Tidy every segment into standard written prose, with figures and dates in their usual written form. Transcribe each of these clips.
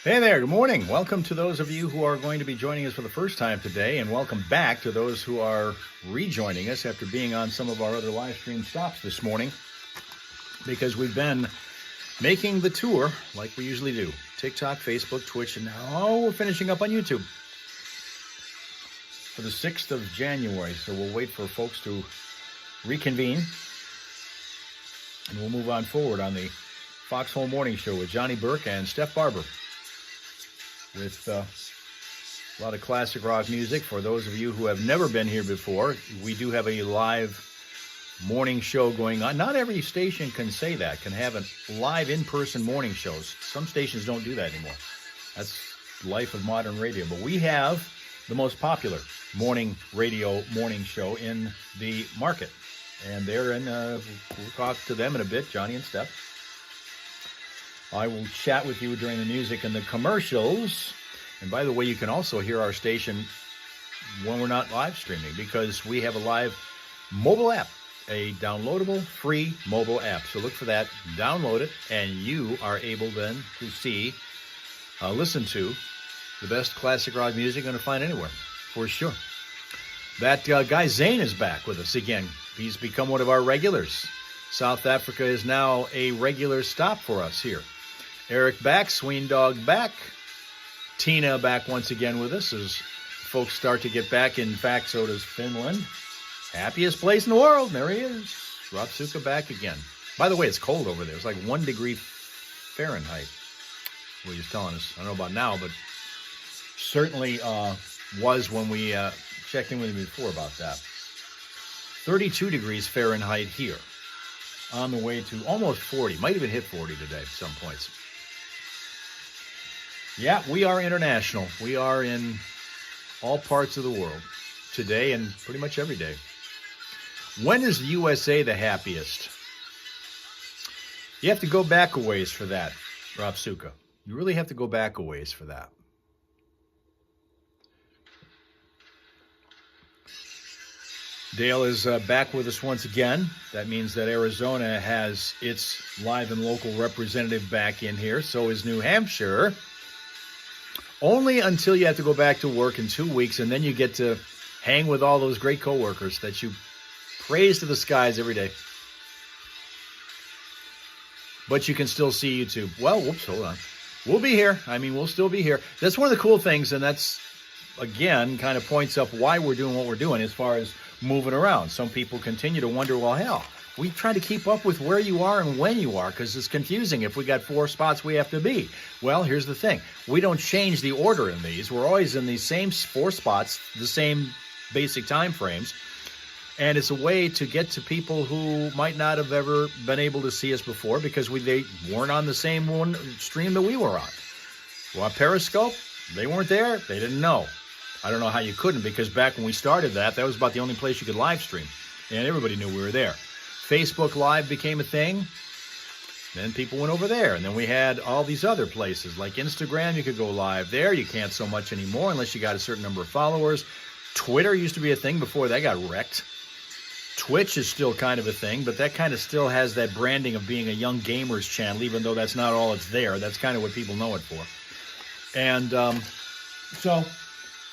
Hey there, good morning. Welcome to those of you who are going to be joining us for the first time today, and welcome back to those who are rejoining us after being on some of our other live stream stops this morning, because we've been making the tour like we usually do. TikTok, Facebook, Twitch, and now we're finishing up on YouTube for the 6th of January. So we'll wait for folks to reconvene, and we'll move on forward on the Foxhole Morning Show with Johnny Burke and Steph Barber, with a lot of classic rock music. For those of you who have never been here before, we do have a live morning show going on. Not every station can say that, can have a live in-person morning shows. Some stations don't do that anymore. That's life of modern radio. But we have the most popular morning show in the market. And they're in, we'll talk to them in a bit, Johnny and Steph. I will chat with you during the music and the commercials. And by the way, you can also hear our station when we're not live streaming, because we have a live mobile app, a downloadable free mobile app. So look for that, download it, and you are able then to see, listen to the best classic rock music you're going to find anywhere, for sure. That guy Zane is back with us again. He's become one of our regulars. South Africa is now a regular stop for us here. Eric back, Sween Dog back, Tina back once again with us as folks start to get back. In fact, so does Finland. Happiest place in the world. There he is. Rob Suka back again. By the way, it's cold over there. It's like 1 degree Fahrenheit. What he was telling us. I don't know about now, but certainly was when we checked in with him before about that. 32 degrees Fahrenheit here. On the way to almost 40. Might even hit 40 today at some points. Yeah, we are international. We are in all parts of the world today and pretty much every day. When is the USA the happiest? You have to go back a ways for that, Rob Suka. You really have to go back a ways for that. Dale is back with us once again. That means that Arizona has its live and local representative back in here. So is New Hampshire. Only until you have to go back to work in 2 weeks, and then you get to hang with all those great coworkers that you praise to the skies every day. But you can still see YouTube. Well, whoops, hold on. We'll be here. We'll still be here. That's one of the cool things, and that's, again, kind of points up why we're doing what we're doing as far as moving around. Some people continue to wonder, well, hell, we try to keep up with where you are and when you are, because it's confusing if we got 4 spots we have to be. Well, here's the thing. We don't change the order in these. We're always in these same 4 spots, the same basic time frames. And it's a way to get to people who might not have ever been able to see us before because they weren't on the same one stream that we were on. Well, Periscope, they weren't there. They didn't know. I don't know how you couldn't, because back when we started that was about the only place you could live stream. And everybody knew we were there. Facebook Live became a thing. Then people went over there. And then we had all these other places. Like Instagram, you could go live there. You can't so much anymore unless you got a certain number of followers. Twitter used to be a thing before that got wrecked. Twitch is still kind of a thing, but that kind of still has that branding of being a young gamers channel, even though that's not all it's there. That's kind of what people know it for. And so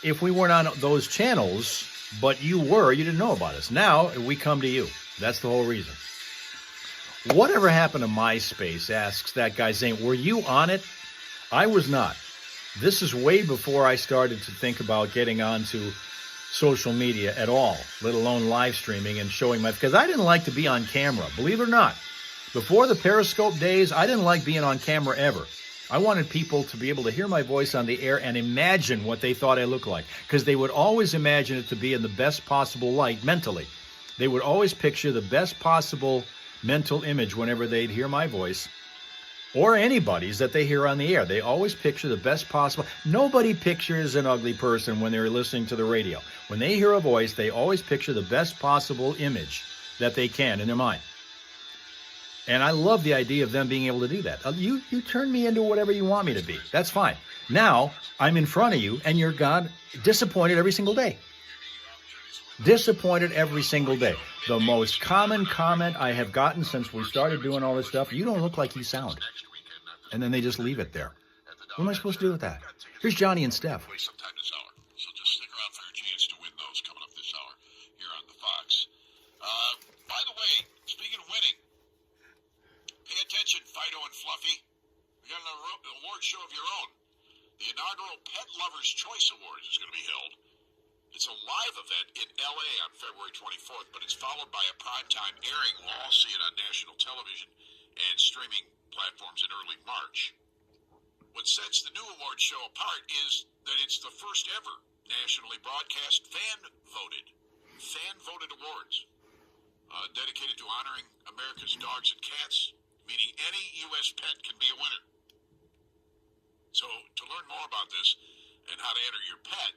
if we weren't on those channels, but you didn't know about us. Now we come to you. That's the whole reason. Whatever happened to MySpace, asks that guy Zane. Were you on it? I was not. This is way before I started to think about getting onto social media at all, let alone live streaming and showing because I didn't like to be on camera, believe it or not. Before the Periscope days, I didn't like being on camera ever. I wanted people to be able to hear my voice on the air and imagine what they thought I looked like, because they would always imagine it to be in the best possible light mentally. They would always picture the best possible mental image whenever they'd hear my voice, or anybody's that they hear on the air. They always picture the best possible. Nobody pictures an ugly person when they're listening to the radio. When they hear a voice, they always picture the best possible image that they can in their mind. And I love the idea of them being able to do that. You turn me into whatever you want me to be. That's fine. Now, I'm in front of you, and you're disappointed every single day. Disappointed every single day. The most common comment I have gotten since we started doing all this stuff, you don't look like you sound. And then they just leave it there. What am I supposed to do with that? Here's Johnny and Steph. Sometime this hour. So just stick around for your chance to win those coming up this hour here on the Fox. By the way, speaking of winning, pay attention, Fido and Fluffy. We got an award show of your own. The inaugural Pet Lovers Choice Awards is going to be held. It's a live event in L.A. on February 24th, but it's followed by a primetime airing. We'll all see it on national television and streaming platforms in early March. What sets the new award show apart is that it's the first ever nationally broadcast fan-voted awards dedicated to honoring America's dogs and cats, meaning any U.S. pet can be a winner. So to learn more about this and how to enter your pet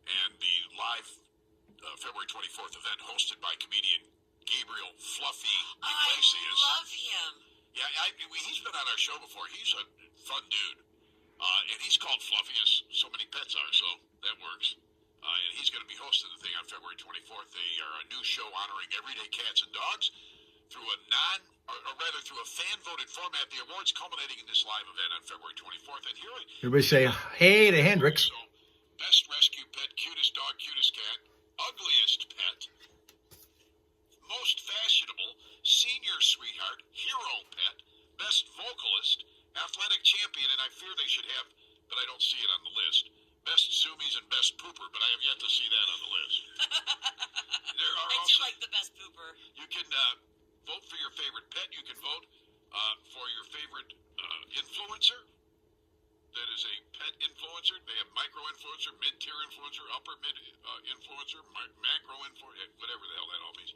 and the live February 24th event hosted by comedian Gabriel Fluffy Iglesias. I love him. Yeah, he's been on our show before. He's a fun dude. And he's called Fluffy, as so many pets are, so that works. And he's going to be hosting the thing on February 24th. They are a new show honoring everyday cats and dogs through through a fan-voted format. The awards culminating in this live event on February 24th. And here, everybody say hey to Hendrix. So, best rescue pet, cutest dog, cutest cat, ugliest pet, most fashionable, senior sweetheart, hero pet, best vocalist, athletic champion, and I fear they should have, but I don't see it on the list, best zoomies and best pooper, but I have yet to see that on the list. There are I do like the best pooper. You can vote for your favorite pet. You can vote for your favorite influencer. That is a pet influencer. They have micro-influencer, mid-tier influencer, upper-mid influencer, macro-influencer, whatever the hell that all means.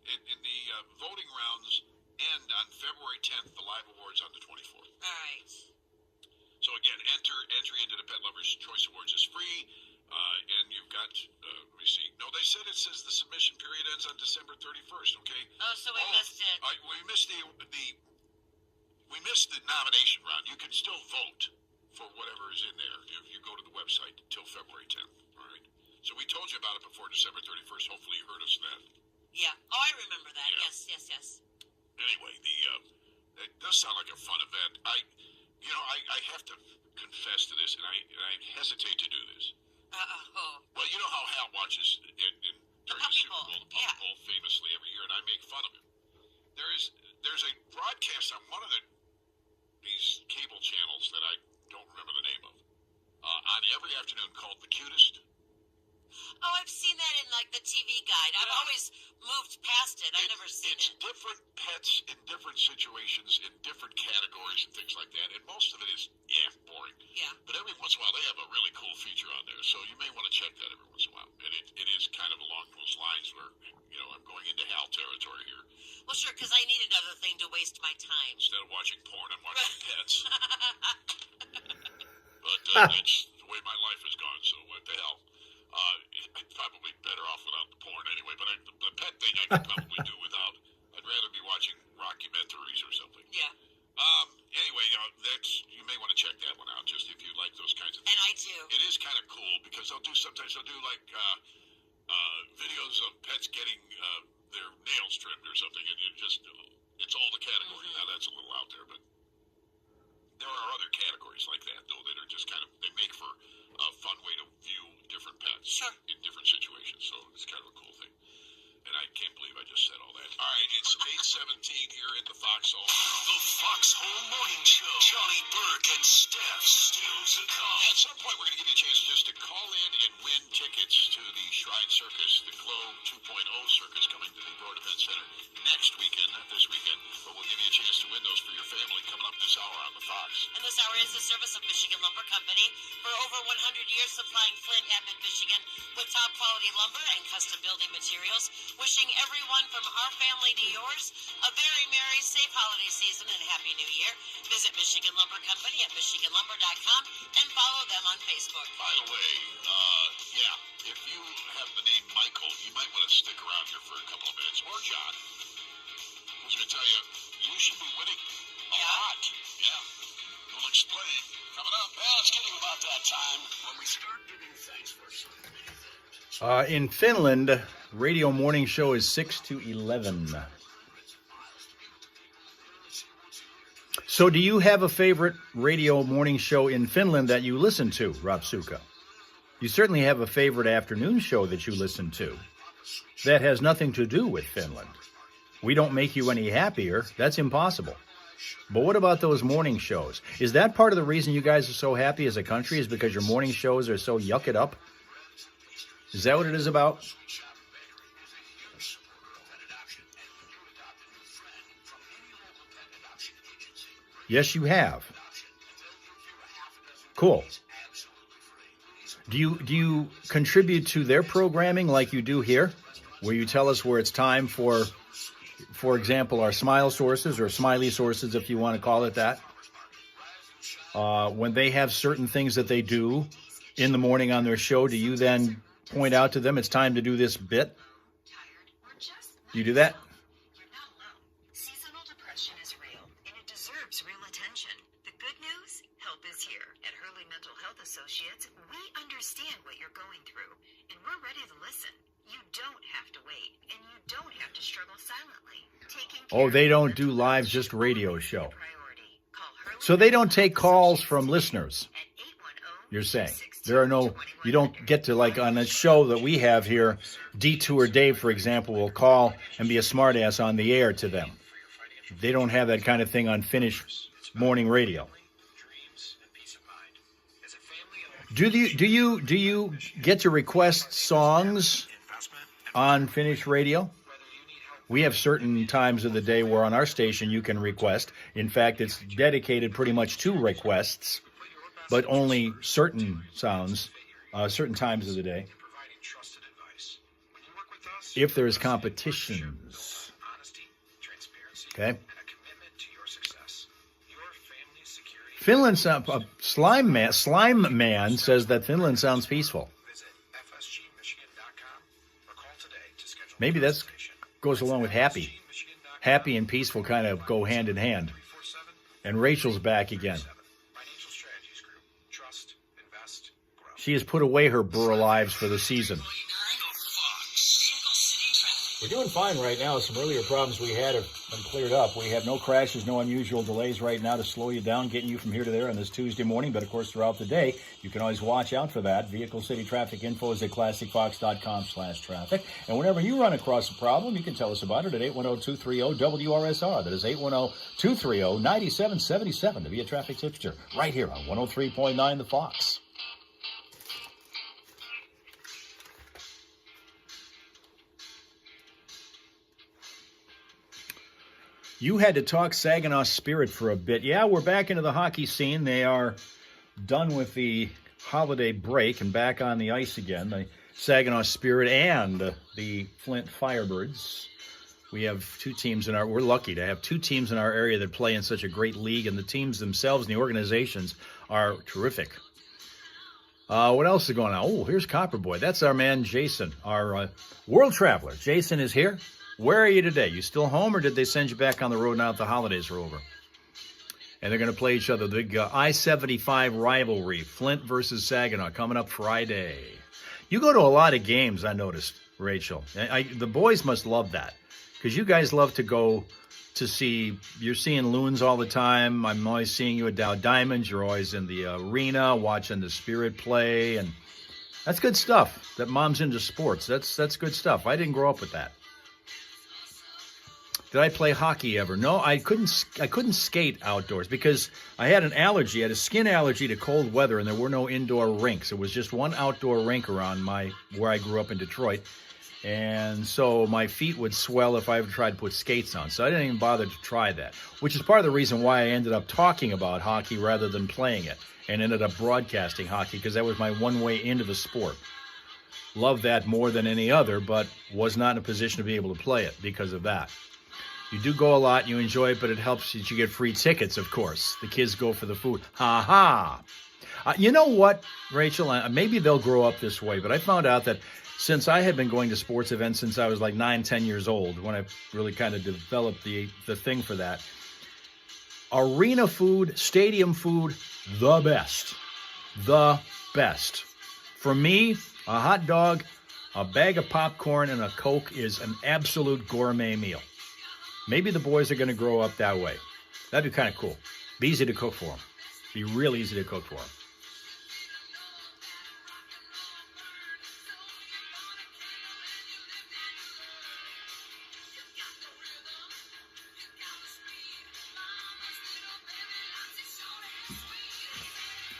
And the voting rounds end on February 10th, the live awards on the 24th. All right. So again, entry into the Pet Lovers Choice Awards is free, and you've got, let me see. No, it says the submission period ends on December 31st, okay? Oh, so we missed it. We missed the nomination round. You can still vote for whatever is in there if you go to the website until February 10th, all right? So we told you about it before December 31st. Hopefully you heard us then. Yeah. Oh, I remember that. Yeah. Yes. Anyway, it does sound like a fun event. I have to confess to this, and I hesitate to do this. Well, you know how Hal watches during the Super Bowl, the Puppy Bowl, famously every year, and I make fun of him. There's a broadcast on one of these cable channels that I don't remember the name of, on every afternoon called The Cutest. Oh, I've seen that in like the TV guide. I've always moved past it. I've never seen it. It's different pets in different situations, in different categories and things like that. And most of it is, boring. Yeah. But every once in a while, they have a really cool feature on there. So you may want to check that every once in a while. And it is kind of along those lines where, I'm going into Hal territory here. Well, sure, because I need another thing to waste my time. Instead of watching porn, I'm watching pets. But that's the way my life has gone, so what the hell. I'm probably better off without the porn anyway, but the pet thing I could probably do without. I'd rather be watching rockumentaries or something. Yeah. Anyway, you may want to check that one out, just if you like those kinds of things. And I do. It is kind of cool because sometimes they'll do like videos of pets getting their nails trimmed or something, and it's all the category. Mm-hmm. Now that's a little out there, but there are other categories like that though that are just they make for a fun way to view different pets in different situations. So it's kind of a cool thing. And I can't believe I just said all that. All right, it's 8:17 here in the Foxhole. The Foxhole Morning Show. Johnny Burke and Steph still to come. At some point, we're going to give you a chance just to call in and win tickets to the Shrine Circus, the Glow 2.0 Circus coming to the Broad Event Center next weekend, not this weekend. But we'll give you a chance to win those for your family coming up this hour on the Fox. And this hour is the service of Michigan Lumber Company. For over 100 years, supplying Flint and Mid-Michigan with top quality lumber and custom building materials. Wishing everyone from our family to yours a very merry, safe holiday season and Happy New Year. Visit Michigan Lumber Company at MichiganLumber.com and follow them on Facebook. By the way, if you have the name Michael, you might want to stick around here for a couple of minutes. Or John. I was going to tell you, you should be winning a lot. Yeah. We'll explain. Coming up. Well, it's getting about that time when we start giving thanks for something. In Finland, radio morning show is 6 to 11. So do you have a favorite radio morning show in Finland that you listen to, Rapsuka? You certainly have a favorite afternoon show that you listen to. That has nothing to do with Finland. We don't make you any happier. That's impossible. But what about those morning shows? Is that part of the reason you guys are so happy as a country, is because your morning shows are so yuck it up? Is that what it is about? Yes, you have. Cool. Do you contribute to their programming like you do here, where you tell us where it's time for example, our smile sources or smiley sources, if you want to call it that? When they have certain things that they do in the morning on their show, do you then point out to them it's time to do this bit? Do you do that? Seasonal depression is real, and it deserves real attention. The good news? Help is here. At Hurley Mental Health Associates, we understand what you're going through, and we're ready to listen. You don't have to wait, and you don't have to struggle silently. Oh, they don't do live, just radio show. So they don't take calls from listeners, you're saying. You don't get to, like on a show that we have here, Detour Dave, for example, will call and be a smartass on the air to them. They don't have that kind of thing on Finnish morning radio. Do you get to request songs on Finnish radio? We have certain times of the day where on our station you can request. In fact, it's dedicated pretty much to requests, but only certain sounds, certain times of the day. If there's competitions. Okay. Finland Slime Man says that Finland sounds peaceful. Maybe that goes along with happy. Happy and peaceful kind of go hand in hand. And Rachel's back again. She has put away her burr lives for the season. We're doing fine right now. Some earlier problems we had have been cleared up. We have no crashes, no unusual delays right now to slow you down, getting you from here to there on this Tuesday morning. But, of course, throughout the day, you can always watch out for that. Vehicle City Traffic Info is at classicfox.com/traffic. And whenever you run across a problem, you can tell us about it at 810-230-WRSR. That is 810-230-9777 to be a traffic tipster right here on 103.9 The Fox. You had to talk Saginaw Spirit for a bit. Yeah, we're back into the hockey scene. They are done with the holiday break and back on the ice again. The Saginaw Spirit and the Flint Firebirds. We have two teams we're lucky to have two teams in our area that play in such a great league, and the teams themselves and the organizations are terrific. What else is going on? Oh, here's Copper Boy. That's our man Jason, our world traveler. Jason is here. Where are you today? You still home, or did they send you back on the road now that the holidays are over? And they're going to play each other. The big I-75 rivalry, Flint versus Saginaw, coming up Friday. You go to a lot of games, I noticed, Rachel. The boys must love that, because you guys love to go to see. You're seeing loons all the time. I'm always seeing you at Dow Diamonds. You're always in the arena watching the Spirit play, and that's good stuff. That mom's into sports. That's good stuff. I didn't grow up with that. Did I play hockey ever? No, I couldn't skate outdoors because I had an allergy. I had a skin allergy to cold weather, and there were no indoor rinks. It was just one outdoor rink around where I grew up in Detroit. And so my feet would swell if I ever tried to put skates on. So I didn't even bother to try that, which is part of the reason why I ended up talking about hockey rather than playing it, and ended up broadcasting hockey, because that was my one way into the sport. Love that more than any other, but was not in a position to be able to play it because of that. You do go a lot, you enjoy it, but it helps that you get free tickets, of course. The kids go for the food. Ha-ha. You know what, Rachel? Maybe they'll grow up this way, but I found out that since I had been going to sports events since I was like 9, 10 years old, when I really kind of developed the thing for that, arena food, stadium food, the best. The best. For me, a hot dog, a bag of popcorn, and a Coke is an absolute gourmet meal. Maybe the boys are going to grow up that way. That'd be kind of cool. Be easy to cook for them. Be real easy to cook for them.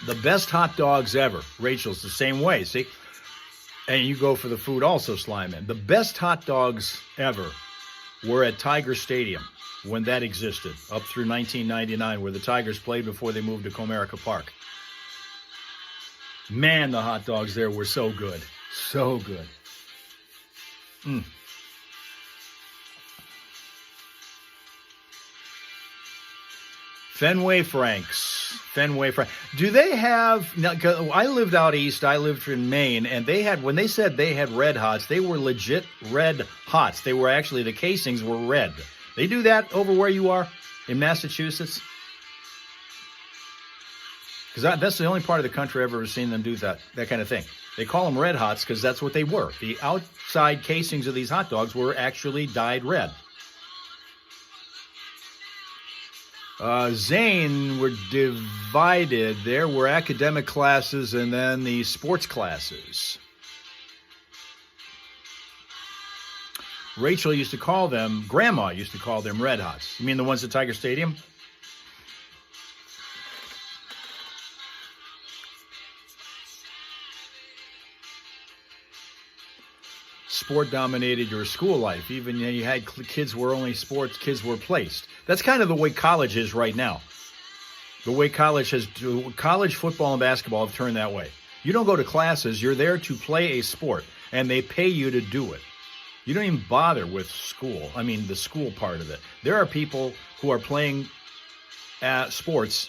The best hot dogs ever. Rachel's the same way, see? And you go for the food also, Slyman. The best hot dogs ever were at Tiger Stadium when that existed, up through 1999, where the Tigers played before they moved to Comerica Park. Man, the hot dogs there were so good. So good. Fenway Franks. Do they have, now, 'cause I lived out east, I lived in Maine, and they had, when they said they had red hots, they were legit red hots. They were actually, the casings were red. They do that over where you are in Massachusetts? Because that's the only part of the country I've ever seen them do that kind of thing. They call them red hots because that's what they were. The outside casings of these hot dogs were actually dyed red. Zane were divided. There were academic classes and then the sports classes. Rachel used to call them, Grandma used to call them red hots. You mean the ones at Tiger Stadium? Sport dominated your school life. Even you had kids where only sports kids were placed. That's kind of the way college is right now. The way college football and basketball have turned that way. You don't go to classes. You're there to play a sport, and they pay you to do it. You don't even bother with school. I mean, the school part of it. There are people who are playing sports,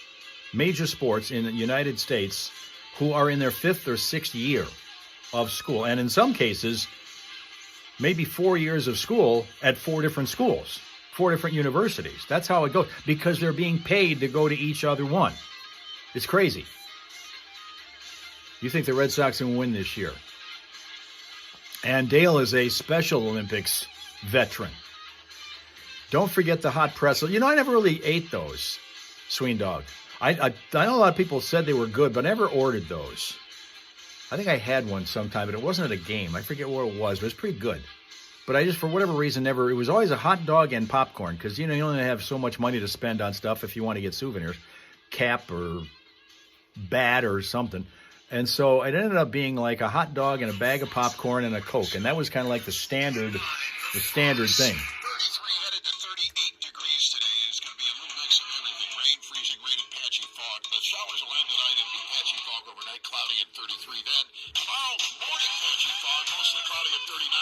major sports in the United States, who are in their 5th or 6th year of school. And in some cases, maybe 4 years of school at 4 different schools, 4 different universities. That's how it goes, because they're being paid to go to each other one. It's crazy. You think the Red Sox will win this year? And Dale is a Special Olympics veteran. Don't forget the hot pretzel. You know, I never really ate those, Sween Dog. I know a lot of people said they were good, but I never ordered those. I think I had one sometime, but it wasn't at a game. I forget what it was, but it was pretty good. But I just, for whatever reason, it was always a hot dog and popcorn, because, you know, you only have so much money to spend on stuff if you want to get souvenirs, cap or bat or something. And so it ended up being like a hot dog and a bag of popcorn and a Coke, and that was kind of like the standard thing. 33 headed to 38 degrees today. It's going to be a little mix of everything. Rain, freezing rain, and patchy fog. The showers will end tonight. It'll be patchy fog overnight, cloudy at 33. Then tomorrow morning, patchy fog, mostly cloudy at 39.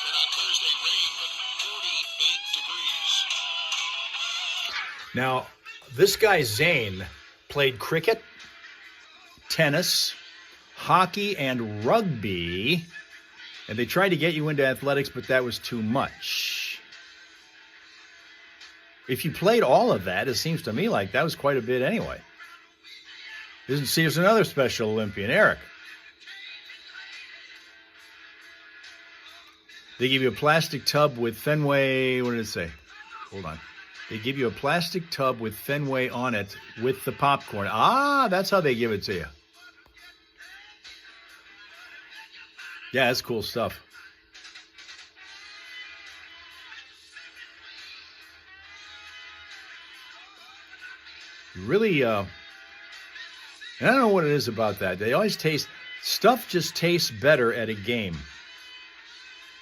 Then on Thursday, rain, but 48 degrees. Now, this guy Zane played cricket, tennis, hockey, and rugby. And they tried to get you into athletics, but that was too much. If you played all of that, it seems to me like that was quite a bit anyway. Here's another Special Olympian, Eric. They give you a plastic tub with Fenway, what did it say? Hold on. They give you a plastic tub with Fenway on it with the popcorn. Ah, that's how they give it to you. Yeah, that's cool stuff. Really, and I don't know what it is about that. They always stuff just tastes better at a game.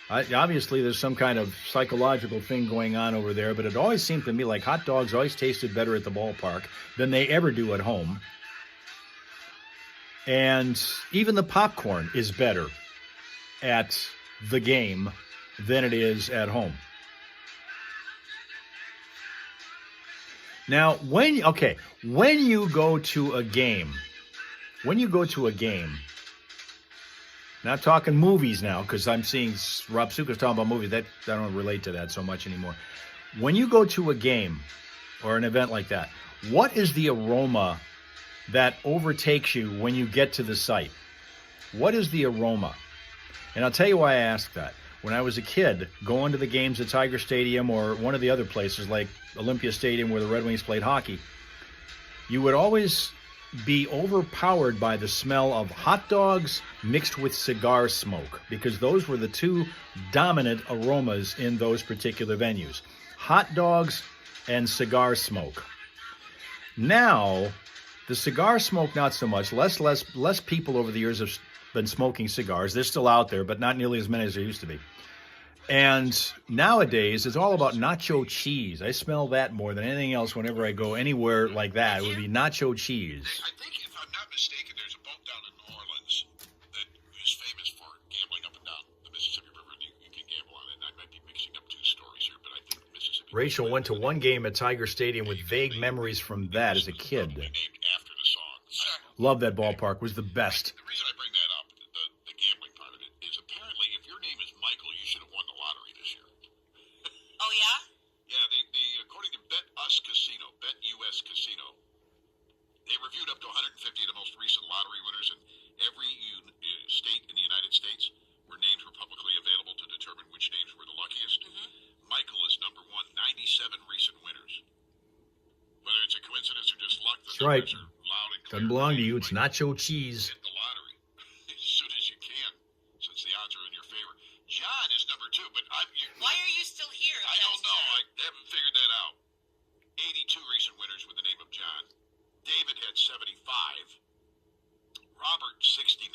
Obviously, there's some kind of psychological thing going on over there, but it always seemed to me like hot dogs always tasted better at the ballpark than they ever do at home. And even the popcorn is better at the game than it is at home. Now, when you go to a game, not talking movies now, because I'm seeing Rob Suka's talking about movies. That I don't relate to that so much anymore. When you go to a game or an event like that, what is the aroma that overtakes you when you get to the site? What is the aroma? And I'll tell you why I ask that. When I was a kid, going to the games at Tiger Stadium or one of the other places like Olympia Stadium where the Red Wings played hockey, you would always be overpowered by the smell of hot dogs mixed with cigar smoke, because those were the two dominant aromas in those particular venues. Hot dogs and cigar smoke. Now, the cigar smoke, not so much. Less people over the years have been smoking cigars. They're still out there, but not nearly as many as there used to be. And nowadays, it's all about nacho cheese. I smell that more than anything else whenever I go anywhere like that. It would be nacho cheese. I think, if I'm not mistaken, there's a boat down in New Orleans that is famous for gambling up and down the Mississippi River. You can gamble on it. And I might be mixing up two stories here, but I think Mississippi. Rachel went to one game at Tiger Stadium with vague memories from that as a kid. Named after the song. Sure. Love that ballpark. Was the best. The reason I bring that up, the gambling part of it, is apparently if your name is Michael, you should have won the lottery this year. Oh, yeah? Yeah, they according to Bet US Casino, they reviewed up to 150 of the most recent lottery winners in every state in the United States, where names were publicly available to determine which names were the luckiest. Michael is number one, 97 recent winners. Whether it's a coincidence or just luck, the That's right. numbers are loud and clear. Doesn't belong to you. It's nacho cheese. Hit the lottery as soon as you can, since the odds are in your favor. John is number two, but Why are you still here? I don't know. I haven't figured that out. 82 recent winners with the name of John. David had 75. Robert, 69.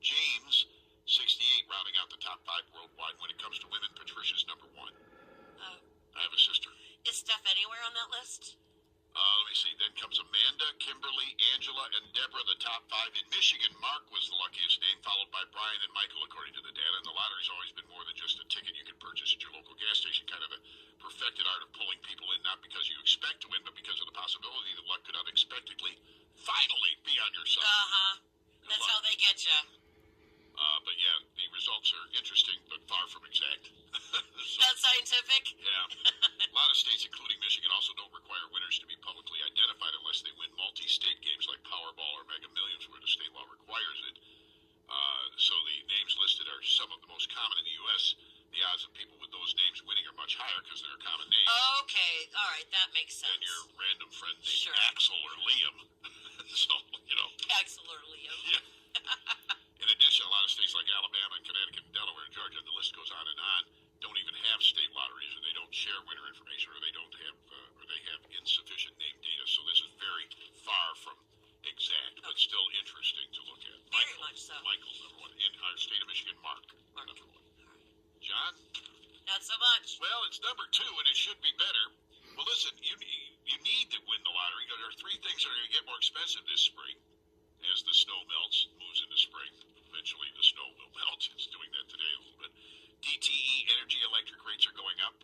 James, 68, rounding out the top five worldwide. When it comes to women, Patricia's number one. I have a sister. Is Steph anywhere on that list? Let me see. Then comes Amanda, Kimberly, Angela, and Deborah, the top five. In Michigan, Mark was the luckiest name, followed by Brian and Michael, according to the data. And the lottery's always been more than just a ticket you can purchase at your local gas station, kind of a perfected art of pulling people in, not because you expect to win, but because of the possibility that luck could unexpectedly finally be on your side. That's how they get you. But yeah, the results are interesting, but far from exact. So, Not scientific? yeah. A lot of states, including Michigan, also don't require winners to be publicly identified unless they win multi-state games like Powerball or Mega Millions, where the state law requires it. So the names listed are some of the most common in the U.S. The odds of people with those names winning are much higher because they're a common name Okay, all right, that makes sense. than your random friend named Sure. Axel or Liam. So, Axel or Liam. yeah. In addition, a lot of states like Alabama and Connecticut and Delaware and Georgia, and the list goes on and on, don't even have state lotteries, or they don't share winner information, or they don't have, or they have insufficient name data. So this is very far from exact, but still interesting to look at. Very much so. Michael's number one. In our state of Michigan, Mark. Number one. John? Not so much. Well, it's number two, and it should be better. Well, listen, you need to win the lottery, because there are three things that are going to get more expensive this spring as the snow melts, moves into spring. Eventually, the snow will melt. It's doing that today a little bit. DTE energy electric rates are going up.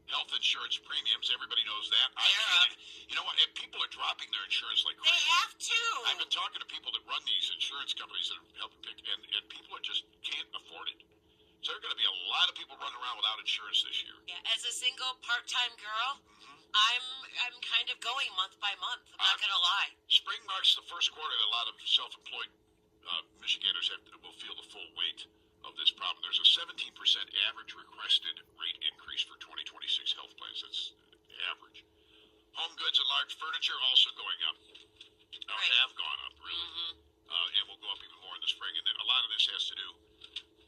Health insurance premiums, everybody knows that. They're up. You know what? And people are dropping their insurance like They crazy. have to. I've been talking to people that run these insurance companies that are helping pick, and people are just can't afford it. So there are going to be a lot of people running around without insurance this year. Yeah, as a single part-time girl, I'm kind of going month by month. I'm not gonna lie. Spring marks the first quarter that a lot of self-employed Michiganders will feel the full weight of this problem. There's a 17% average requested rate increase for 2026 health plans. That's average. Home goods and large furniture also going up. Now, Right. have gone up, really. And will go up even more in the spring. And then a lot of this has to do,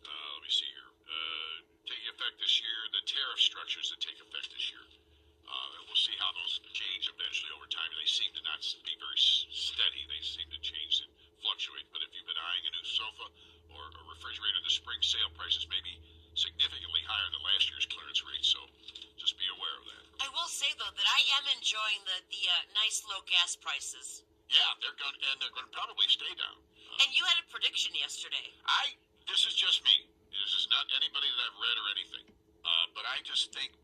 let me see here, taking effect this year, the tariff structures that take effect this year. We'll see how those change eventually over time. They seem to not be very steady. They seem to change and fluctuate. But if you've been eyeing a new sofa or a refrigerator, the spring sale prices may be significantly higher than last year's clearance rate. So just be aware of that. I will say though that I am enjoying the nice low gas prices. Yeah, they're going to probably stay down. And you had a prediction yesterday. This is just me. This is not anybody that I've read or anything. But I just think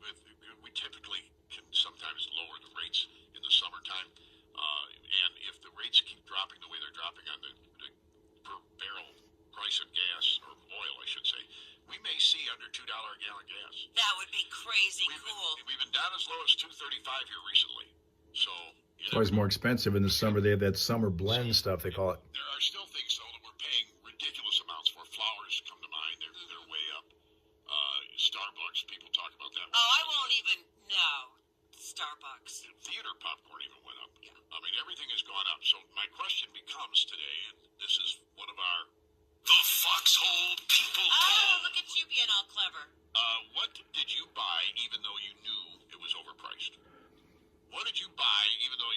we typically can sometimes lower the rates in the summertime. And if the rates keep dropping the way they're dropping on the per barrel price of gas, or oil, I should say, we may see under $2 a gallon gas. That would be crazy cool. We've been down as low as $2.35 here recently. So It's always more expensive in the summer. They have that summer blend stuff, they call it. There are still things, though, that we're paying ridiculous amounts for. Flowers come to mind. They're way up. Starbucks, people talk about that. Oh, I won't even know. Starbucks. Theater popcorn even went up. Yeah. I mean, everything is comes today, and this is one of our The Foxhole People Oh, Poll. look at you being all clever. What did you buy even though you knew it was overpriced? What did you buy even though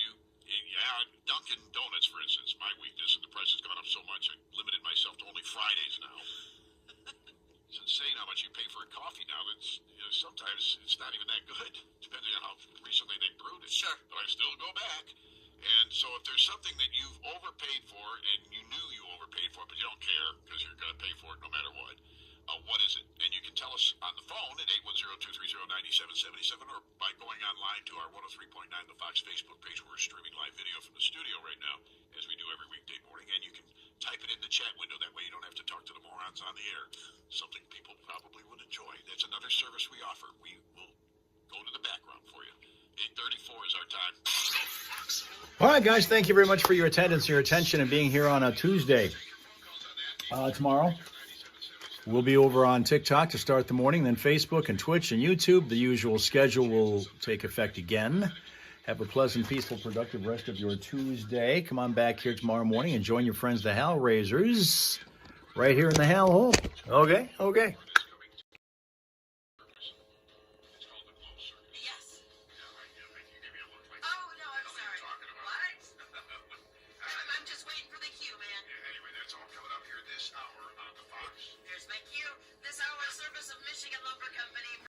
Dunkin' Donuts, for instance, my weakness, and the price has gone up so much, I limited myself to only Fridays now. It's insane how much you pay for a coffee now. That's sometimes it's not even that good, depending on how recently they brewed it. Sure. But I still go back. And so if there's something that you've overpaid for and you knew you overpaid for it, but you don't care because you're going to pay for it no matter what is it? And you can tell us on the phone at 810-230-9777 or by going online to our 103.9 The Fox Facebook page where we're streaming live video from the studio right now, as we do every weekday morning. And you can type it in the chat window. That way you don't have to talk to the morons on the air. Something people probably would enjoy. That's another service we offer. We will go to the background for you. 8:34 is our time. All right, guys, thank you very much for your attendance, your attention, and being here on a Tuesday. Tomorrow, we'll be over on TikTok to start the morning, then Facebook and Twitch and YouTube. The usual schedule will take effect again. Have a pleasant, peaceful, productive rest of your Tuesday. Come on back here tomorrow morning and join your friends, the Hal Raisers, right here in the Hal Hole. Okay?